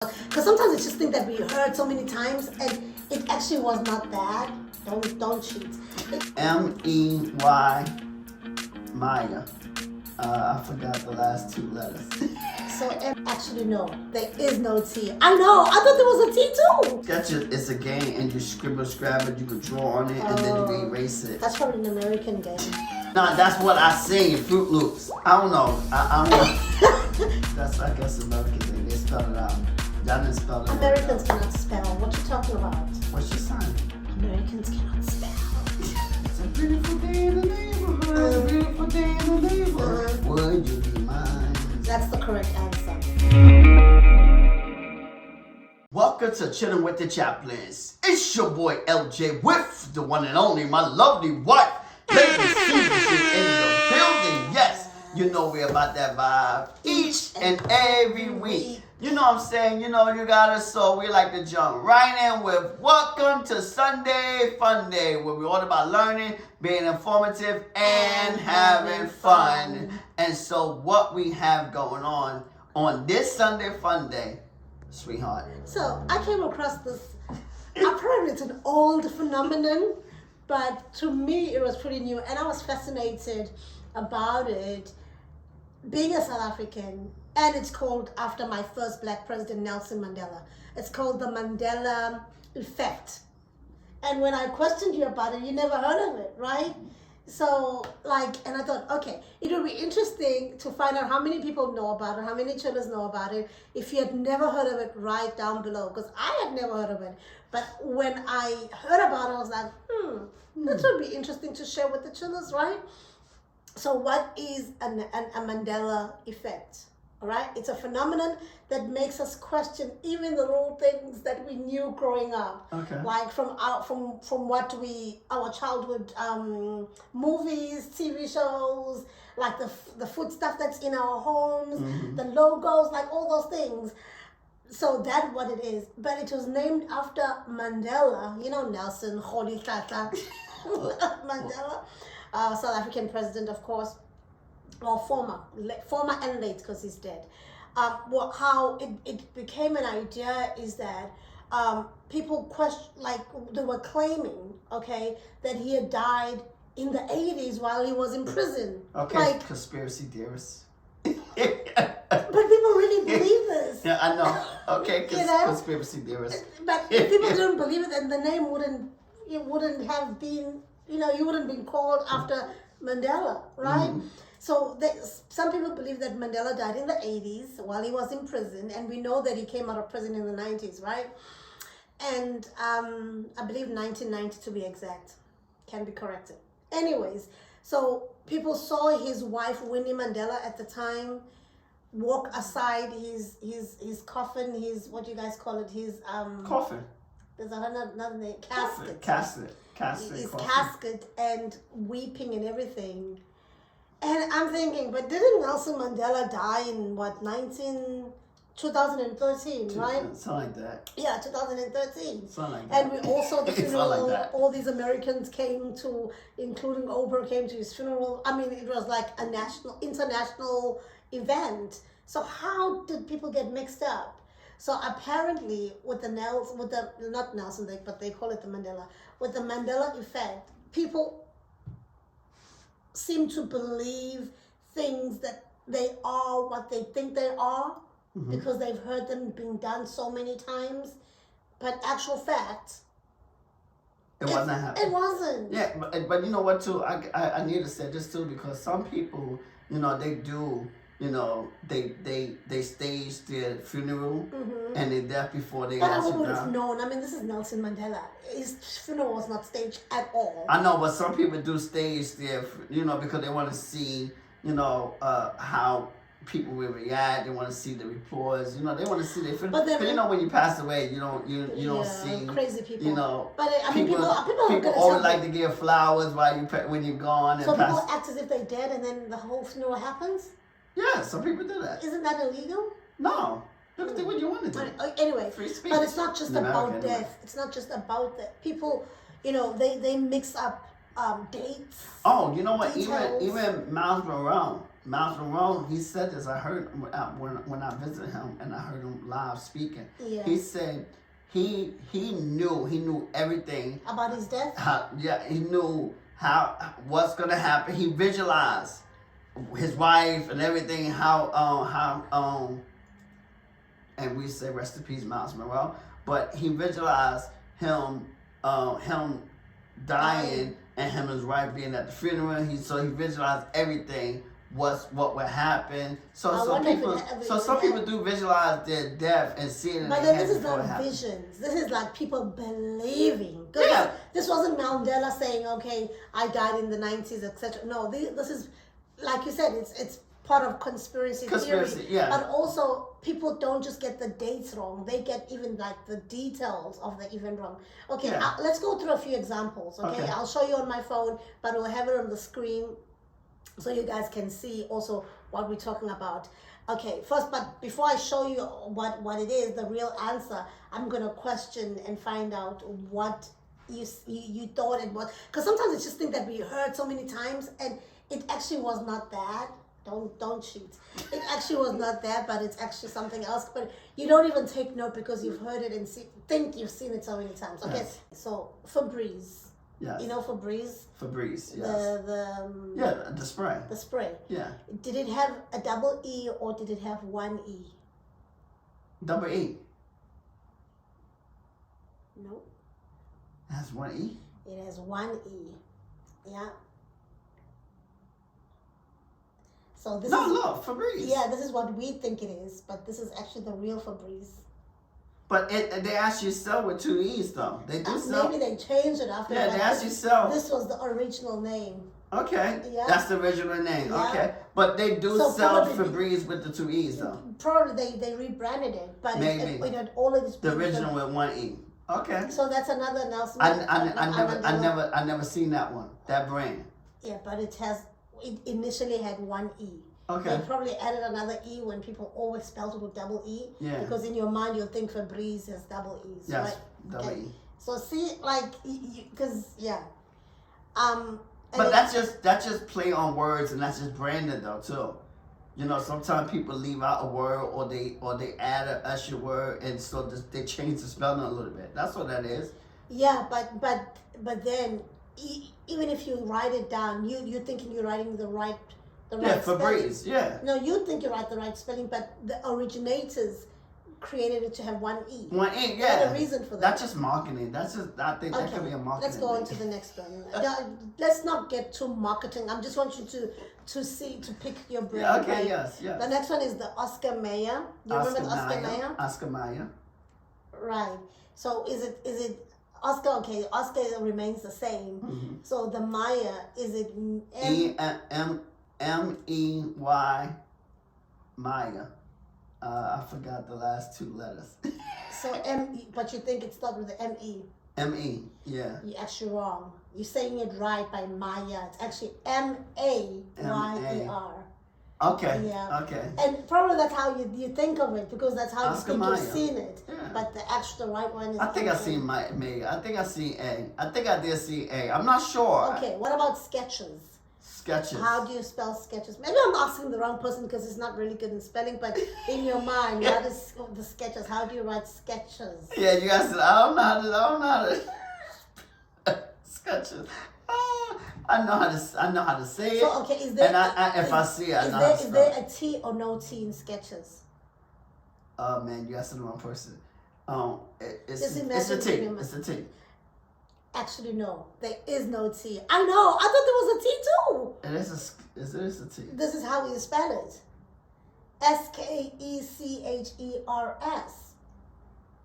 Because sometimes it's just things that we heard so many times and it actually was not that. Don't cheat. M-E-Y Maya. I forgot the last two letters. So actually no, there is no T. I know, I thought there was a T too. Skechers is a game and you scribble, scrab it, you can draw on it, and then you can erase it. That's probably an American game. Nah, that's what I sing in Frootloops. I don't know. I don't know. That's, I guess, American thing. They spell it out. Y'all didn't spell it out. Americans cannot spell. What you talking about? What's your sign? Americans cannot spell. It's a beautiful day in the neighborhood. A beautiful day in the neighborhood. Would you be mine? That's the correct answer. Welcome to Chilling with the Chaplins. It's your boy LJ with the one and only, my lovely wife, Lady Cinderella in the building. Yes, you know we're about that vibe each and every week. You know what I'm saying? You know you got us, so we like to jump right in with welcome to Sunday Funday, where we're all about learning, being informative, and having fun. And so what we have going on this Sunday Funday, sweetheart. So I came across this, apparently it's an old phenomenon, but to me it was pretty new and I was fascinated about it. Being a South African, and it's called after my first black president, Nelson Mandela. It's called the Mandela Effect. And when I questioned you about it, you never heard of it, right? So, and I thought, okay, it would be interesting to find out how many people know about it, how many children know about it. If you had never heard of it, write down below, because I had never heard of it. But when I heard about it, I was like, this would be interesting to share with the children, right? So what is a Mandela effect? All right, it's a phenomenon that makes us question even the little things that we knew growing up. Okay. Like from what our childhood movies, TV shows, like the food stuff that's in our homes, the logos, like all those things. So that's what it is. But it was named after Mandela. You know Nelson Mandela. South African president, of course, or former and late because he's dead. How it became an idea is that people they were claiming, okay, that he had died in the 80s while he was in prison. Okay, conspiracy theorists. But people really believe this. Yeah, I know. Okay, conspiracy theorists. But if people didn't believe it, then the name wouldn't have been, you wouldn't been called after Mandela, right? So some people believe that Mandela died in the 80s while he was in prison, and we know that he came out of prison in the 90s, right? And I believe 1990 to be exact, can be corrected. Anyways, so people saw his wife Winnie Mandela at the time walk aside his coffin, his, what do you guys call it, his coffin. There's another name, casket. Casket. His casket, and weeping and everything. And I'm thinking, but didn't Nelson Mandela die in 2013, right? Something like that. Yeah, 2013. Something like that. And we also, the funeral, like all these Americans came to, including Oprah came to his funeral. I mean, it was like a international event. So how did people get mixed up? So apparently with not Nelson, but they call it the Mandela, with the Mandela effect, people seem to believe things that they are what they think they are because they've heard them being done so many times. But actual fact, it wasn't happening. It wasn't. Yeah, but you know what too? I need to say this too, because some people, they do, they stage their funeral and they're there before they But I sit would down. have known. I mean, this is Nelson Mandela. His funeral was not staged at all. I know, but some people do stage their, because they want to see, how people will react. They want to see the reports. They want to see their funeral. But when you pass away, you don't see crazy people. But people always like to give flowers when you're gone. So people act as if they're dead, and then the whole funeral happens. Yeah, some people do that. Isn't that illegal? No. You can do what you want to do. Anyway, free speech. But it's not just about death. It's not just about that. People, they mix up dates. Oh, you know what? Details. Even Miles Miles Monroe, he said this. I heard when I visited him and I heard him live speaking. Yeah. He said he knew everything About his death? He knew what's gonna happen. He visualized his wife and everything. And we say rest in peace, Miles Monroe. But he visualized him dying and him and his wife being at the funeral. So he visualized everything. What would happen? Some people do visualize their death and see it in but their then head this is before it not happens. visions. This is like people believing. Yeah. This wasn't Mandela saying, okay, I died in the 90s, etc. No, this is, like you said, it's part of conspiracy theory. Yeah. But also, people don't just get the dates wrong. They get even like the details of the event wrong. Okay, Yeah. let's go through a few examples. Okay, I'll show you on my phone, but we'll have it on the screen so you guys can see also what we're talking about. Okay, first, but before I show you what it is, the real answer, I'm gonna question and find out what you thought it was. Because sometimes it's just things that we heard so many times, and it actually was not that. Don't cheat. It actually was not that, but it's actually something else. But you don't even take note because you've heard it and think you've seen it so many times. Okay, yes. So Fabreze. Yes. You know Fabreze? Fabreze, yes. The spray. The spray. Yeah. Did it have a double E or did it have one E? Double E. No. It has one E? It has one E. Yeah. So this look, Fabreze. Yeah, this is what we think it is, but this is actually the real Fabreze. But they actually sell with two E's though. They do sell. Maybe they changed it after. Yeah, they actually sell. This was the original name. Okay. Yeah. That's the original name. Yeah. Okay. But they do sell Fabreze with the two E's though. Probably they rebranded it, but maybe it had all of this. The original with one E. Okay. So that's another Nelson. I never seen that one. That brand. Yeah, but it initially had one E. Okay. They probably added another E when people always spelled it with double E. Yeah. Because in your mind you'll think Fabreze has double E's. Yes, right? double E. So see, like, because But that's just play on words, and that's just branded though too. You know, sometimes people leave out a word or they add an extra word, and so they change the spelling a little bit. That's what that is. Yeah, but then even if you write it down, you're thinking you're writing the right Fabreze, spelling. yeah. No, you think you write the right spelling, but the originators created it to have one E. One E, yeah. They had a reason for that. That's just marketing. I think that could be a marketing. Let's go on to the next one. Let's not get too marketing. I just want you to pick your brain. Yeah, okay, right? yes. The next one is the Oscar Mayer. You remember the Oscar Mayer? Oscar Mayer. Right. So is it Oscar? Okay, Oscar remains the same. Mm-hmm. So the Mayer, is it M-E-Y, Maya. I forgot the last two letters. So M-E, but you think it starts with the M-E. M-E, yeah. You're actually wrong. You're saying it right by Maya. It's actually M-A-Y-E-R. Okay. Yeah. Okay. And probably that's how you think of it, because that's how Oscar you think Mayer. You've seen it. Yeah. But the right one is. I think I seen May. I think I seen A. I think I did see A. I'm not sure. Okay. What about Skechers? Skechers. How do you spell Skechers? Maybe I'm asking the wrong person because he's not really good in spelling, but in your mind, what is the Skechers? How do you write Skechers? Yeah, you guys said, I don't know how to Skechers. I know how to say it. So, okay, is there... And if I see it, I know how to spell it. Is there a T or no T in Skechers? Oh, man, you asked the wrong person. It's a a T. It's a T. Actually, no. There is no T. I know. I thought there was a T too. It is a T. This is how we spell it. Skechers.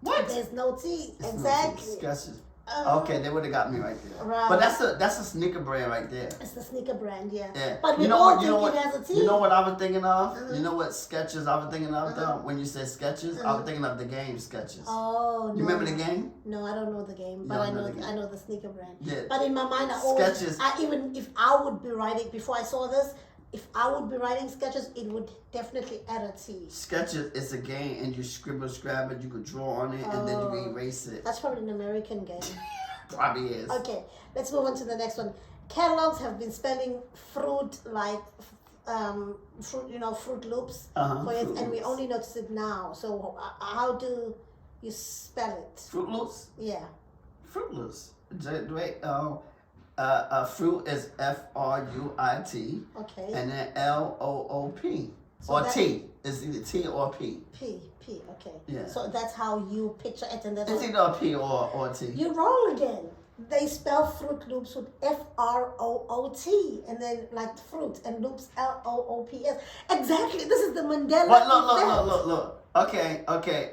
What? There's no T. It's exactly. No T. Skechers. Okay, they would have got me right there. Right. But that's a sneaker brand right there. It's the sneaker brand, yeah. Yeah. But we all think it has a T. You know what I was thinking of? Uh-huh. You know what Skechers I was thinking of though? When you said Skechers, I was thinking of the game Skechers. Oh, no. You remember the game? No, I don't know the game, but I know the sneaker brand. Yeah. But in my mind, even if I would be writing, before I saw this, if I would be writing Skechers, it would definitely add a T. Skechers is a game, and you scrap it, you could draw on it, and then you can erase it. That's probably an American game. Probably is. Okay, let's move on to the next one. Catalogs have been spelling fruit like fruit, Frootloops Uh-huh, for it, Fruit and we Loops. only notice it now. So how do you spell it? Frootloops? Yeah. Frootloops. Wait, fruit is Fruit, Okay. and then Loop. So Or that- T. It's either T or P. P. Okay. Yeah. So that's how you picture it, and that's It's either a P or T. you're wrong again. They spell Fruit Loops with F-R-O-O-T, and then like fruit and loops L-O-O-P-S. Exactly. This is the Mandela But Effect. look. Okay.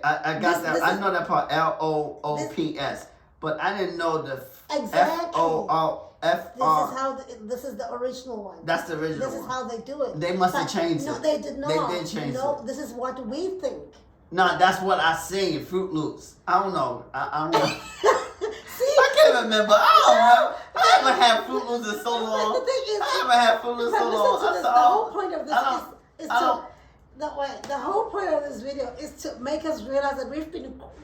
I got that. I know that part. Loops. But I didn't know the Exactly. F-R. This is the original one. That's the original This is one. how they do it. They must have But changed no, it. they did not. They did change No, it. this is what we think. No, that's what I seen. Fruit Loops. I don't know. I don't know. See? I can't remember. I don't know. I haven't had Fruit Loops in so long. The thing is, I haven't had Fruit Loops so but long. listen to this. I The whole thought- point of this I don't- is I to don't- the whole point of this video is to make us realize that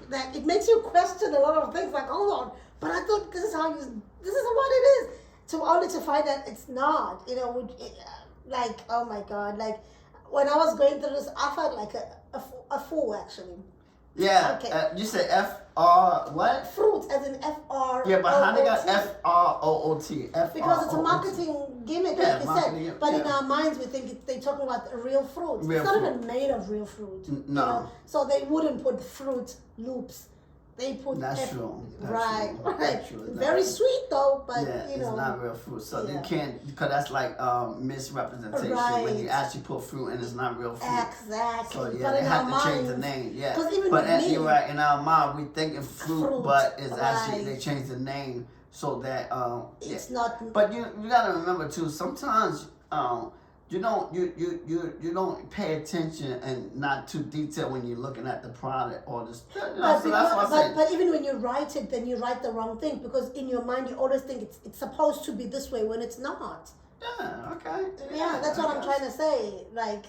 that it makes you question a lot of things. Like, hold on, but I thought this is what it is. Only to find that it's not. Like, oh my God, like when I was going through this, I felt like a fool actually. Yeah. Okay. You said F-R what? Fruit as in F-R. Yeah, but how they got F-R-O-O-T? Because it's a marketing gimmick, Yeah, like you marketing said. gimmick, But in yeah. our minds, we think they're talking about real fruit. Real it's not fruit. even made of real fruit. No. So they wouldn't put Fruit Loops. They put That's true. That's right, true. right. That's true. It's Very not- sweet though, but Yeah, it's not real fruit. So Yeah. you can't, because that's like misrepresentation when you Right. actually put fruit and it's not real fruit. exactly. So yeah, but they in have our to change the minds- name. Yeah, 'cause even but with me- you're right. In our mind, we think it's fruit, Fruit, but it's actually right. they changed the name so that It's yeah. not. But you gotta remember too. Sometimes you don't pay attention and not too detailed when you're looking at the product or the. But, So that's what I said. but even when you write it, then you write the wrong thing because in your mind you always think it's supposed to be this way when it's not. Yeah. Okay. Yeah, that's what I I'm guess. trying to say. Like,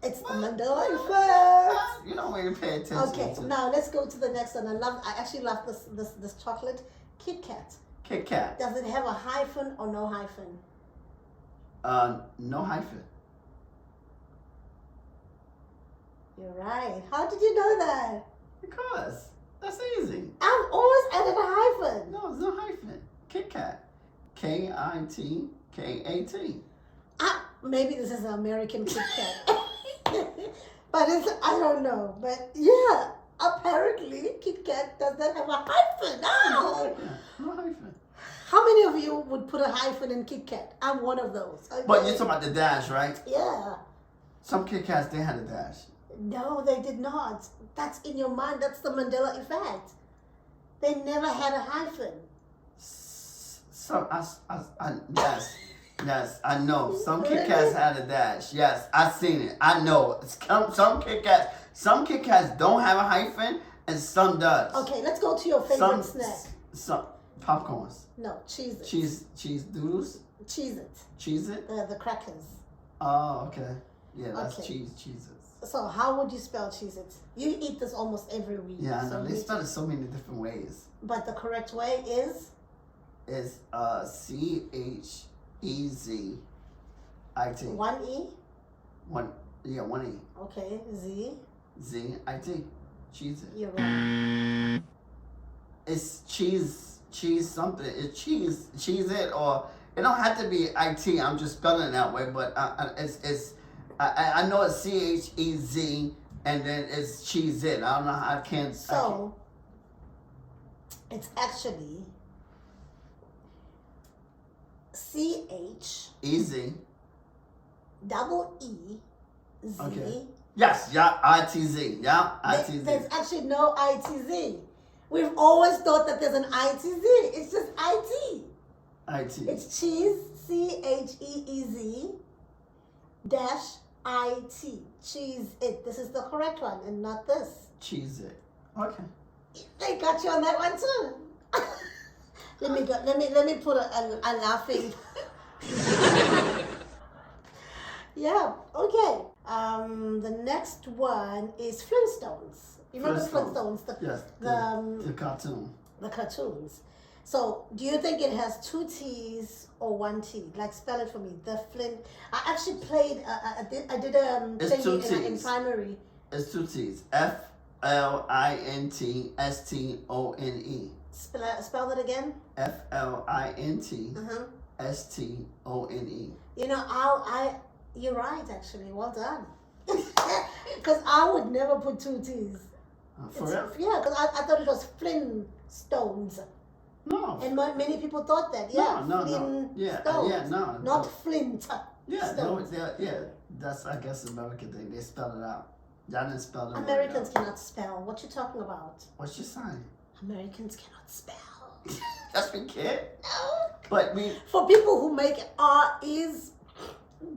it's the Mandela Effect. You don't really pay attention. Okay, to now let's go to the next one. I actually love this chocolate, KitKat. KitKat. Does it have a hyphen or no hyphen? No hyphen. You're right. How did you know that? Because that's easy. I've always added a hyphen. No, there's no hyphen. KitKat. KitKat. Maybe this is an American KitKat. But I don't know. But yeah, apparently KitKat does not have a hyphen. No. No hyphen. How many of you would put a hyphen in KitKat? I'm one of those. Okay? But you're talking about the dash, right? Yeah. Some KitKats, they had a dash. No, they did not. That's in your mind. That's the Mandela Effect. They never had a hyphen. So, yes, I know. Some KitKats had a dash. Yes, I seen it. I know. Some KitKats don't have a hyphen, and some does. Okay, let's go to your favorite snack. Some popcorns. No, Cheez-It. Cheese doodles. Cheez-It. Cheez-It. The crackers. Oh, okay. Yeah, that's Okay. Cheez-It. So how would you spell Cheez-It? You eat this almost every week. Yeah, I know. so They spell it so many different ways. But the correct way is? It's Chezit. One E? One E. Okay, Z. Z-I-T. Cheez-It. You're right. It's cheese something. It's Cheez-It, or it don't have to be IT. I'm just spelling it that way, but I know it's Chez and then it's Cheez-It. I don't know how I can't. So, it's actually CH Easy. double E Z. Okay. Yes, yeah, ITZ. Yeah, ITZ. There's actually no ITZ. We've always thought that there's an ITZ. It's just IT. IT. It's cheese, CHEEZ dash IT. Cheez-It. This is the correct one and not this. Cheez-It. Okay. They got you on that one too. Let me put a laughing. Yeah, okay. The next one is Flintstones. You remember Flintstones? Yes. The The cartoon. the cartoons. So, do you think it has 2 T's or 1 T? Like, spell it for me. The Flint. I actually played. I did It's thing 2 in T's. primary. It's 2 T's. FLINTSTONE. Spell that again. FLINTSTONE. You know, you're right. Actually, well done. Because I would never put 2 T's. For real? Yeah, because I thought it was Flintstones. No. And many people thought that. Yeah. No. Yeah, no. Not Flint. Yeah, Stones. that's, I guess, American thing. They spell it out. Y'all didn't spell it out. Americans cannot spell. What you talking about? What's your sign? Americans cannot spell. Yes, we can. No. But For people who make R's,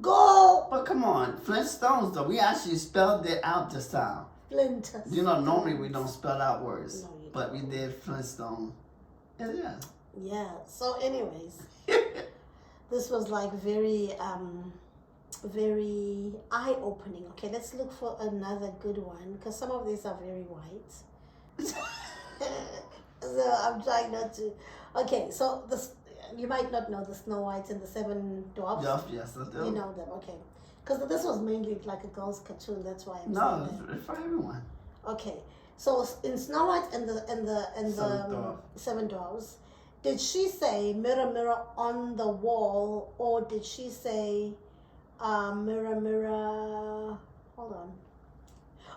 go. But come on, Flintstones though, we actually spelled it out this time. Flint. You know, normally we don't spell out words. No, you But don't. we did Flintstone. Yeah. Yeah. So, anyways, this was like very eye-opening. Okay, let's look for another good one because some of these are very white. So I'm trying not to. Okay, so you might not know the Snow White and the 7 Dwarfs. Yes, I do. You know them, okay? Because this was mainly like a girl's cartoon. That's why I'm No, saying it's for everyone. that. Okay, so in Snow White and the Dwarfs. 7 Dwarfs, did she say mirror, mirror on the wall, or did she say mirror, mirror? Hold on.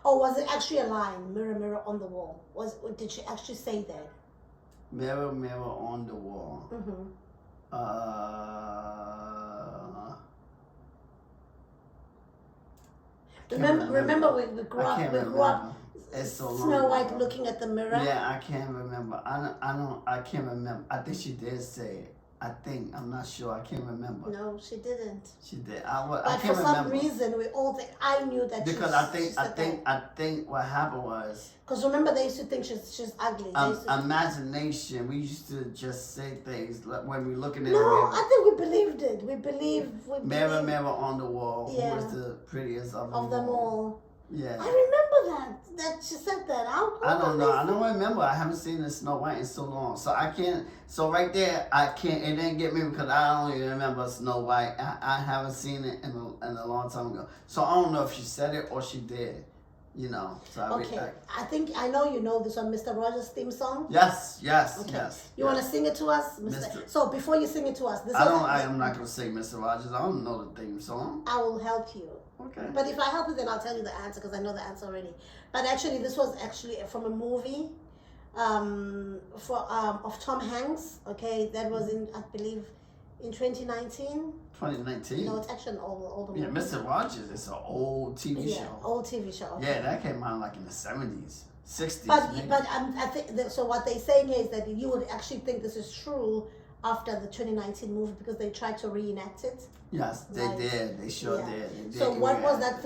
Or was it actually a line? Mirror, mirror on the wall. Did she actually say that? Mirror, mirror on the wall. Mm-hmm. Remember we grew up. I can't remember. It's so long Snow White ago. looking at the mirror. Yeah, I can't remember. I can't remember. I think she did say it. I'm not sure. I can't remember. No, she didn't. She did. But I can't for remember. some reason, we all think I knew that. Because I think what happened was. Because remember, they used to think she's ugly. Imagination. We used to just say things like when we looking in the No, mirror. I think we believed it. We believed. Mirror, mirror on the wall. Yeah. Who was the prettiest of them all. Yeah. I remember that she said that. I don't know. I don't remember. I haven't seen the Snow White in so long. So I can't. So right there, I can't. It didn't get me because I don't even remember Snow White. I haven't seen it in a long time ago. So I don't know if she said it or she did. You know. So I think I know you know this one, Mr.Rogers' theme song. Yes. Okay. Yes. You want to sing it to us, So before you sing it to us, I'm not gonna say Mr. Rogers. I don't know the theme song. I will help you. Okay. But if I help you, then I'll tell you the answer because I know the answer already. But actually, this was actually from a movie of Tom Hanks. Okay, that was I believe in 2019. 2019. No, it's actually an older movie. Yeah, Mr. Rogers. It's an old TV show. Old TV show. Okay. Yeah, that came out like in the 70s, 60s. But maybe. I think so. What they're saying is that you would actually think this is true after the 2019 movie because they tried to reenact it. Yes, they did. They sure did. They did. So what was that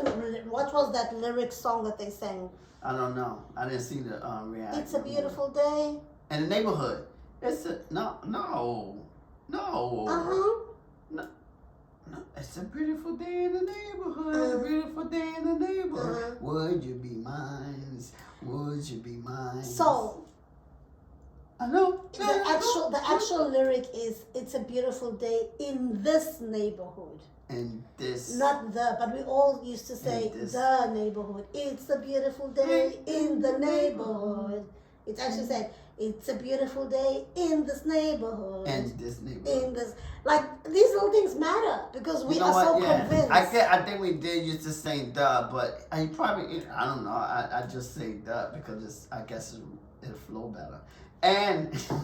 lyric song that they sang? I don't know. I didn't see the reaction. It's a beautiful day. In the neighborhood. It's no. Uh-huh. No. It's a beautiful day in the neighborhood. A beautiful day in the neighborhood. Would you be mine? Would you be mine? So. I know. The actual lyric is "It's a beautiful day in this neighborhood." In this. Not the, but we all used to say the neighborhood. It's a beautiful day in the neighborhood. It's actually said, "It's a beautiful day in this neighborhood." In this neighborhood. In this, like these little things matter because we are so convinced. I think we did used to say "duh," but I probably I don't know. I just say "duh" because I guess it'll flow better. And it's a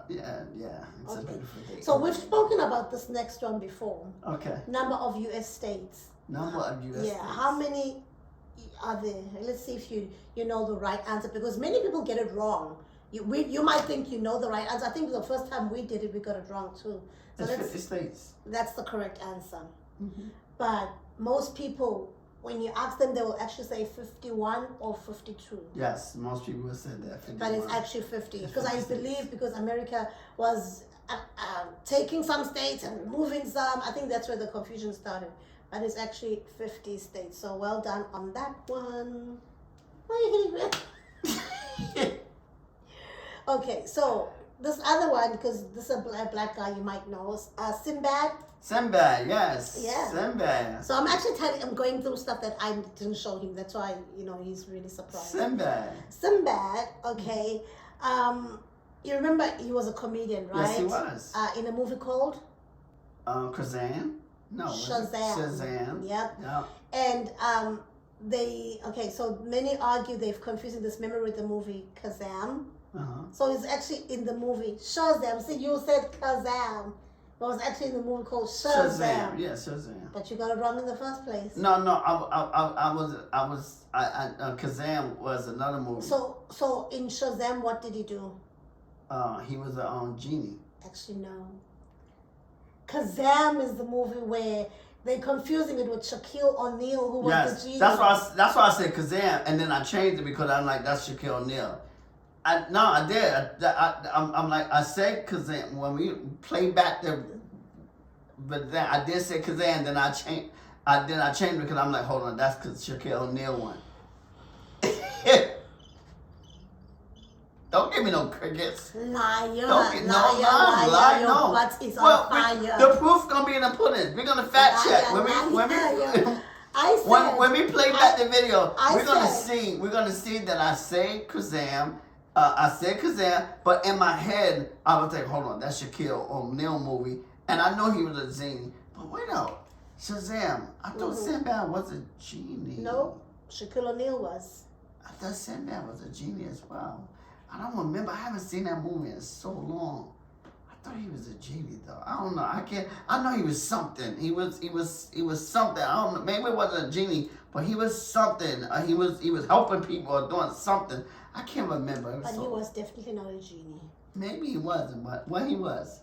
beautiful day. So we've spoken about this next one before. Okay. Number of U.S. states. Number of U.S. states. Yeah. How many are there? Let's see if you know the right answer because many people get it wrong. You might think you know the right answer. I think the first time we did it, we got it wrong too. So it's 50 states. That's the correct answer. Mm-hmm. But most people, when you ask them, they will actually say 51 or 52. Yes, most people will say that. 51. But it's actually 50. Because I believe because America was taking some states and removing some. I think that's where the confusion started. But it's actually 50 states. So well done on that one. Why are you hitting me? Okay, so this other one, because this is a black guy you might know, Sinbad. Sinbad, yes. Yeah. Sinbad. So I'm actually I'm going through stuff that I didn't show him. That's why, he's really surprised. Sinbad, okay. You remember he was a comedian, right? Yes, he was. In a movie called? Kazan? No. Shazam. Yep. Yeah. And so many argue they've confusing this memory with the movie Kazam. So it's actually in the movie Shazam. See, you said Kazam. It was actually in the movie called Shazam. Yeah, Shazam. But you got it wrong in the first place. No, Kazam was another movie. So in Shazam, what did he do? He was a genie. Actually, no. Kazam is the movie where they're confusing it with Shaquille O'Neal, who was the genie. That's why I said Kazam, and then I changed it because I'm like, that's Shaquille O'Neal. I did. I'm like, I said Kazam when we played back but then I did say Kazam, then I changed. I changed it because I'm like, hold on, that's because Shaquille O'Neal one. Don't give me no crickets. Liar. Don't Liar. No. Butt is on fire. The proof gonna be in the pudding. We're gonna fact check when we play back the video. We're gonna see that I say Kazam. I said Kazam, but in my head I was like, hold on, that's Shaquille O'Neal movie, and I know he was a genie. But wait up, Shazam. I thought Sinbad was a genie. No, Shaquille O'Neal was. I thought Sinbad was a genie as well. I don't remember. I haven't seen that movie in so long. I thought he was a genie though. I don't know. I know he was something. He was something. I don't know. Maybe it wasn't a genie, but he was something. He was helping people or doing something. I can't remember. But he was definitely not a genie. Maybe he wasn't, but what he was.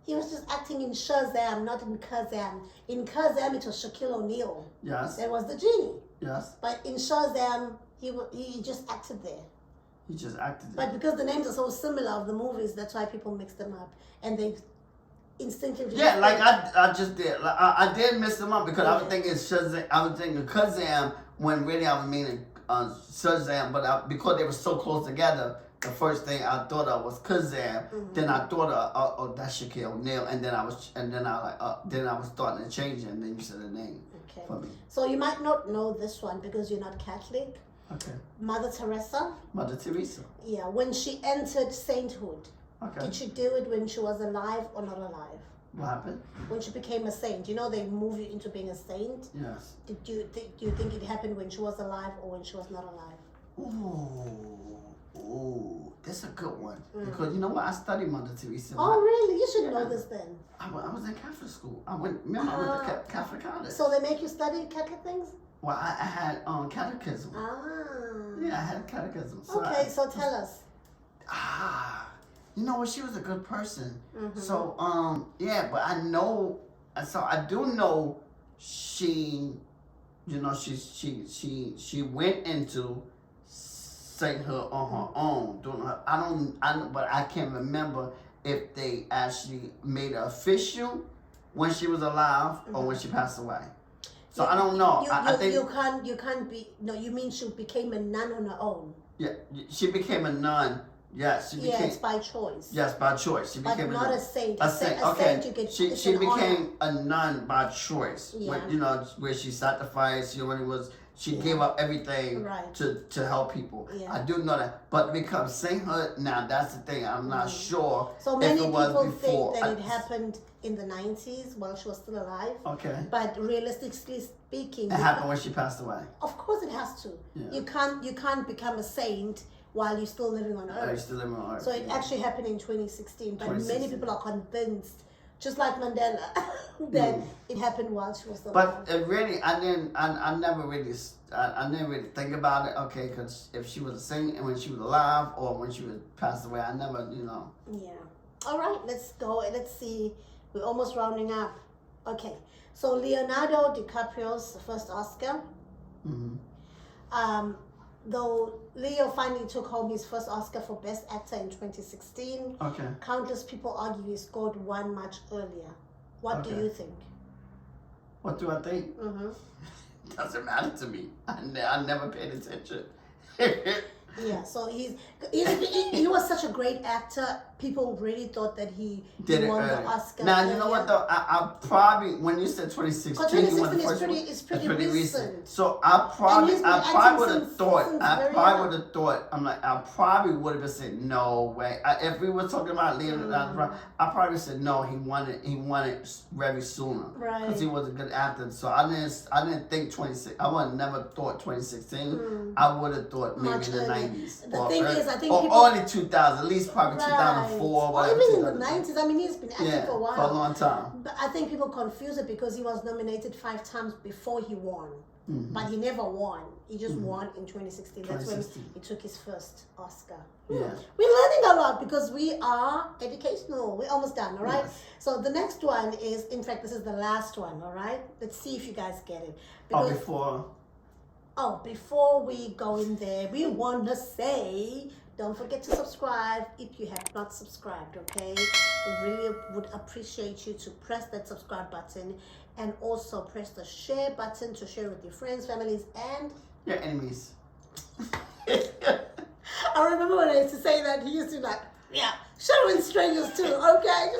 He was just acting in Shazam, not in Kazam. In Kazam, it was Shaquille O'Neal. Yes. That was the genie. Yes. But in Shazam, he just acted there. He just acted there. But because the names are so similar of the movies, that's why people mix them up. And they instinctively... Yeah, like I just did. Like, I did mix them up because I was thinking Shazam. I was thinking Kazam when really I was meaning Shazam. But because they were so close together, the first thing I thought of was Kazam. Then I thought of that's Shaquille O'Neal, and then I was starting to change it, and then you said the name for me. So you might not know this one because you're not Catholic. Okay. Mother Teresa. Mother Teresa. Yeah, when she entered sainthood. Okay. Did she do it when she was alive or not alive? What happened? When she became a saint. You know they move you into being a saint? Yes. Do you think it happened when she was alive or when she was not alive? Ooh, that's a good one. Because you know what? I studied Mother Teresa. Oh, really? You should know this then. I was in Catholic school. I went to Catholic college. So they make you study Catholic things? Well, I had catechism. Yeah, I had catechism. So so tell us. You know what? She was a good person. So, but I know. So I do know she, she went into sainthood on her own. But I can't remember if they actually made her official when she was alive or when she passed away. So I don't know. I think you can't be. No, you mean she became a nun on her own? Yeah, she became a nun. Yes, she became. Yeah, it's by choice. Yes, by choice. She became but not a saint. A saint. Okay. Saint she became a nun by choice. Yeah. When, where she sacrificed. She gave up everything to help people. Yeah. I do know that. But to become sainthood, now that's the thing. I'm not sure. So many people think that it happened in the 90s while she was still alive. Okay. But realistically speaking, it happened when she passed away. Of course, it has to. Yeah. You can't become a saint while you're still living on Earth. You're still living on Earth. So it actually happened in 2016. But many people are convinced, just like Mandela, that it happened while she was still alive. But really, I never really think about it. Okay, because if she was a saint and when she was alive or when she was passed away, I never, Yeah. All right, let's go. Let's see. We're almost rounding up. Okay. So Leonardo DiCaprio's first Oscar. Though Leo finally took home his first Oscar for Best Actor in 2016. Okay. Countless people argue he scored one much earlier. What do you think? What do I think? Doesn't matter to me. I never paid attention. Yeah, so he was such a great actor people really thought that he Did it won the early. Oscar. Now, you know what though? I probably, when you said 2016, Because you won the 2016 first one. is pretty recent. So I probably he's been would acting have thought, since I very probably young. would have thought, I'm like, I probably would have said, no way. If we were talking about Leonardo, I probably said, no, he won it very sooner. Right. Because he was a good actor. So I didn't think 26, I would have never thought 2016. I would have thought maybe Much the early. 90s. The thing is, I think or people... early 2000, at least probably 2004. Or whatever, even in the 2000. 90s. I mean, he's been acting for a while. For a long time. But I think people confuse it because he was nominated 5 times before he won. But he never won. He just won in 2016. That's when he took his first Oscar. Yeah. We're learning a lot because we are educational. We're almost done, all right? Yes. So the next one is, in fact, this is the last one, all right? Let's see if you guys get it. Before we go in there, we want to say, don't forget to subscribe if you have not subscribed, okay? We really would appreciate you to press that subscribe button and also press the share button to share with your friends, families, and your enemies. I remember when I used to say that, he used to share with strangers too, okay?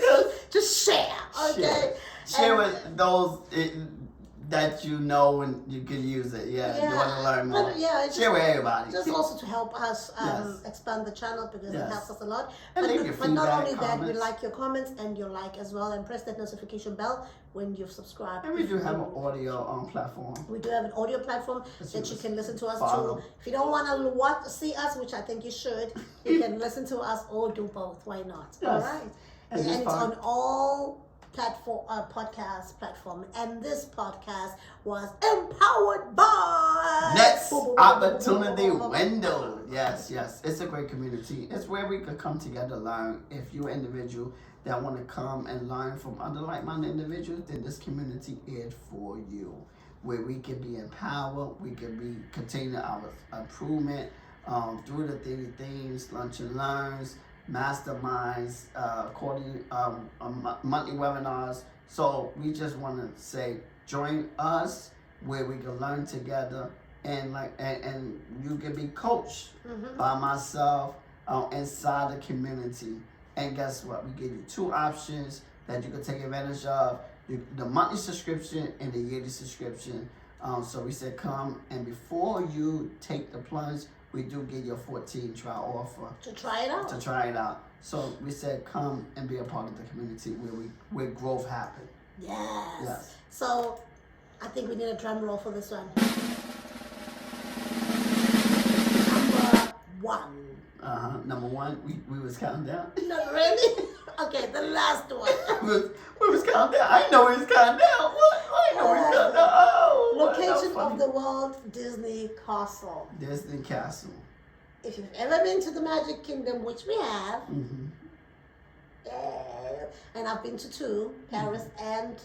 Just share, okay? Share with those that you know and you can use it. You want to learn more. Share with everybody. Just also to help us expand the channel because it helps us a lot. And but not only that, we like your comments and your like as well, and press that notification bell when you've subscribed. And we do have an audio platform. We do have an audio platform that you can listen to us to. If you don't want to see us, which I think you should, you can listen to us or do both. Why not? Yes. All right. And it's on all podcast platform, and this podcast was empowered by Next Opportunity Window. Yes, it's a great community. It's where we could come together, learn. If you're an individual that want to come and learn from other like-minded individuals, then this community is for you, where we can be empowered, we can continue our improvement through the things, lunch and learns, masterminds, monthly webinars. So we just want to say, join us where we can learn together, and and you can be coached by myself inside the community. And guess what? We give you 2 options that you can take advantage of: the monthly subscription and the yearly subscription. So we said, come, and before you take the plunge, we do give you a 14 trial offer. To try it out? So we said, come and be a part of the community where growth happens. Yes. So I think we need a drum roll for this one. Number 1, we was counting down. Not really? Okay, the last one. we was counting down. I didn't know we was counting down. What? I didn't know we was counting down. Oh, location of the Walt Disney Castle. Disney Castle. If you've ever been to the Magic Kingdom, which we have, and I've been to 2, Paris and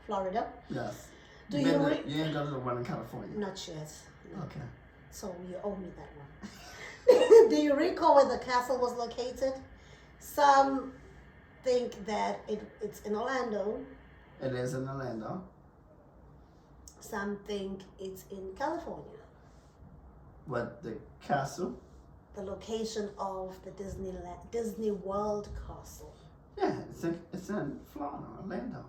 Florida. Yes. You ain't go to the one in California? Not yet. No. Okay. So you owe me that one. Do you recall where the castle was located? Some think that it's in Orlando. It is in Orlando. Some think it's in California. What, the castle? The location of the Disney World Castle. Yeah, it's in Florida, Orlando.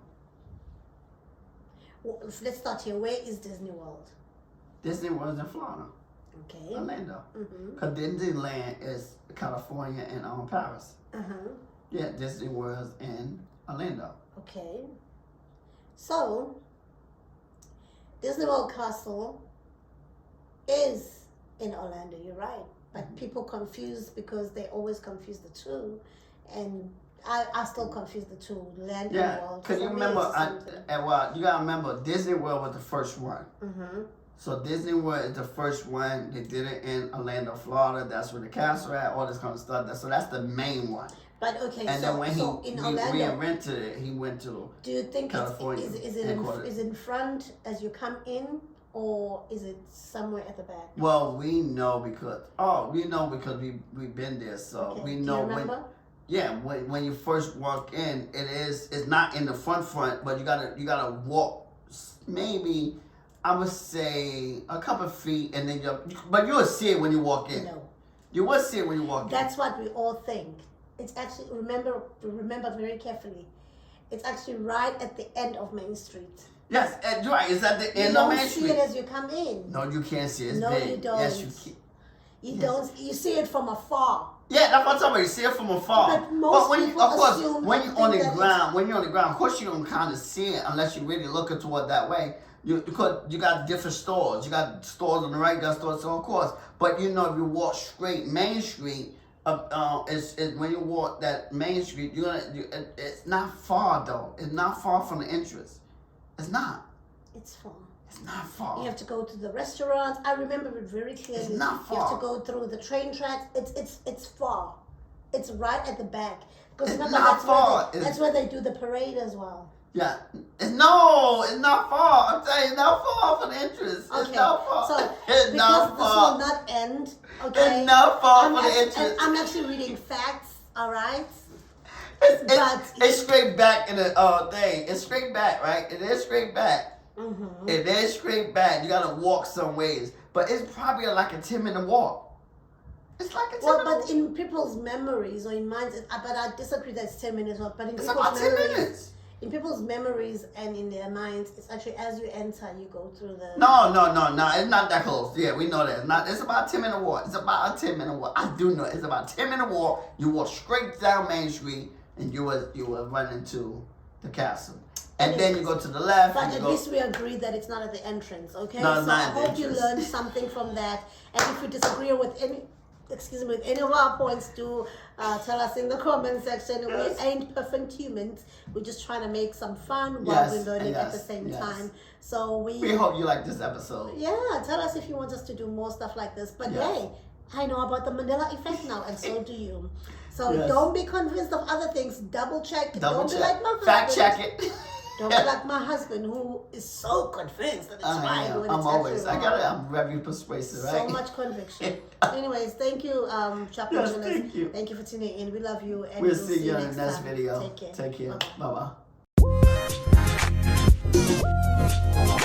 Well, let's start here. Where is Disney World? Disney World is in Florida. Okay. Orlando. Because Disneyland is California and Paris. Yeah, Disney World in Orlando. Okay. So, Disney World Castle is in Orlando, you're right. But people confuse because they always confuse the 2. And I still confuse the 2, land and world. Because you remember, you got to remember, Disney World was the first one. So Disney World is the first one. They did it in Orlando, Florida. That's where the castle at, all this kind of stuff. So that's the main one. But okay, and then when in Orlando, rented it, he went to do you think California. Is it in front as you come in, or is it somewhere at the back? Well, we know because we've been there, so we know when. Yeah, when you first walk in, it's not in the front, but you gotta walk maybe, I would say, a couple of feet, and then but you'll see it when you walk in. No. You will see it when you walk in. That's what we all think. it's actually, remember very carefully, it's actually right at the end of Main Street. Yes, right. It's at the end of Main Street. You don't see it as you come in. No, you can't see it. It's no, big. You don't. Yes, you can. You don't. You see it from afar. Yeah, that's what I'm talking about. You see it from afar. But most when people of course, assume when you're on the ground, of course you don't kind of see it unless you're really looking toward that way. Because you got different stores. You got stores on the right, you got stores, so of course. But if you walk straight Main Street, is when you walk that Main Street, it's not far though. It's not far from the entrance. It's not. It's far. It's not far. You have to go to the restaurants. I remember it very clearly. It's not far. You have to go through the train tracks. It's far. It's right at the back. Because it's not far. That's where they do the parade as well. Yeah. It's not far. I'm telling you, it's not far from the entrance. Okay. It's not far. So, it's not far. This will not end, okay? It's not far from the entrance. I'm actually reading facts, all right? It's straight back in the thing. It's straight back, right? It is straight back. Mm-hmm. It is straight back. You gotta walk some ways. But it's probably like a 10-minute walk. It's like a 10-minute walk. But in people's memories or in minds, but I disagree that it's 10 minutes walk. But in it's people's about 10 minutes. In people's memories and in their minds, it's actually as you enter, you go through the... No. It's not that close. Yeah, we know that. It's about a 10-minute walk. It's about a 10-minute walk. I do know it's about a 10-minute walk. You walk straight down Main Street and you will run into the castle. And then you go to the left. But at least we agree that it's not at the entrance, okay? No, it's so not I at the hope you entrance. learned something from that. And if you disagree with any of our points, do tell us in the comment section. Yes. We ain't perfect humans. We're just trying to make some fun while we're learning at the same time. So we hope you like this episode. Yeah, tell us if you want us to do more stuff like this. But hey, I know about the Mandela Effect now, and so do you. So don't be convinced of other things. Double check. Don't be like my husband. Fact check it. Don't be like my husband, who is so convinced that it's right. I'm very persuasive, right? So much conviction. Anyways, thank you, Chaplins. Yes, thank you. Thank you for tuning in. We love you. And We'll see you in the next time. video. Take care. Take care. Bye-bye. Bye-bye.